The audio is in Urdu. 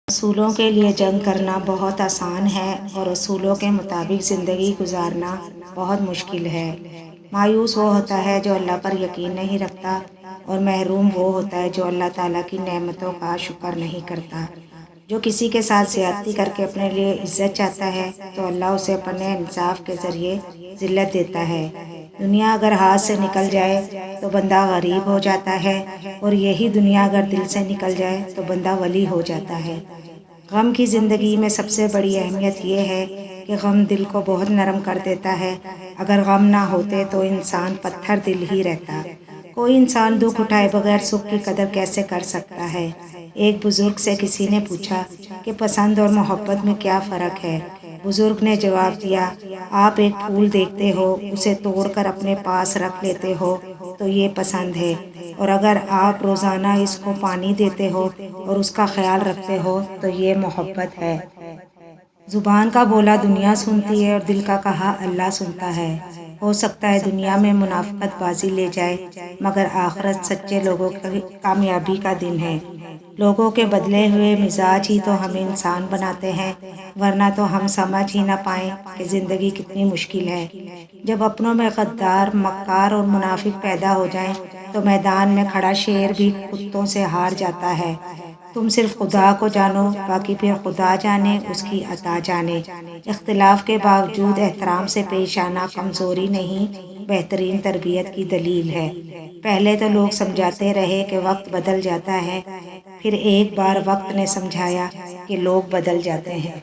اصولوں کے لیے جنگ کرنا بہت آسان ہے اور اصولوں کے مطابق زندگی گزارنا بہت مشکل ہے۔ مایوس وہ ہوتا ہے جو اللہ پر یقین نہیں رکھتا، اور محروم وہ ہوتا ہے جو اللہ تعالیٰ کی نعمتوں کا شکر نہیں کرتا۔ جو کسی کے ساتھ زیادتی کر کے اپنے لیے عزت چاہتا ہے تو اللہ اسے اپنے انصاف کے ذریعے ذلت دیتا ہے۔ دنیا اگر ہاتھ سے نکل جائے تو بندہ غریب ہو جاتا ہے، اور یہی دنیا اگر دل سے نکل جائے تو بندہ ولی ہو جاتا ہے۔ غم کی زندگی میں سب سے بڑی اہمیت یہ ہے کہ غم دل کو بہت نرم کر دیتا ہے۔ اگر غم نہ ہوتے تو انسان پتھر دل ہی رہتا۔ کوئی انسان دکھ اٹھائے بغیر سکھ کی قدر کیسے کر سکتا ہے؟ ایک بزرگ سے کسی نے پوچھا کہ پسند اور محبت میں کیا فرق ہے؟ بزرگ نے جواب دیا، آپ ایک پھول دیکھتے ہو، اسے توڑ کر اپنے پاس رکھ لیتے ہو تو یہ پسند ہے، اور اگر آپ روزانہ اس کو پانی دیتے ہو اور اس کا خیال رکھتے ہو تو یہ محبت ہے۔ زبان کا بولا دنیا سنتی ہے اور دل کا کہا اللہ سنتا ہے۔ ہو سکتا ہے دنیا میں منافقت بازی لے جائے، مگر آخرت سچے لوگوں کی کامیابی کا دن ہے۔ لوگوں کے بدلے ہوئے مزاج ہی تو ہمیں انسان بناتے ہیں، ورنہ تو ہم سمجھ ہی نہ پائیں کہ زندگی کتنی مشکل ہے۔ جب اپنوں میں غدار، مکار اور منافق پیدا ہو جائیں تو میدان میں کھڑا شیر بھی کتوں سے ہار جاتا ہے۔ تم صرف خدا کو جانو، باقی پھر خدا جانے، اس کی عطا جانے۔ اختلاف کے باوجود احترام سے پیش آنا کمزوری نہیں، بہترین تربیت کی دلیل ہے۔ پہلے تو لوگ سمجھاتے رہے کہ وقت بدل جاتا ہے، پھر ایک بار وقت نے سمجھایا کہ لوگ بدل جاتے ہیں۔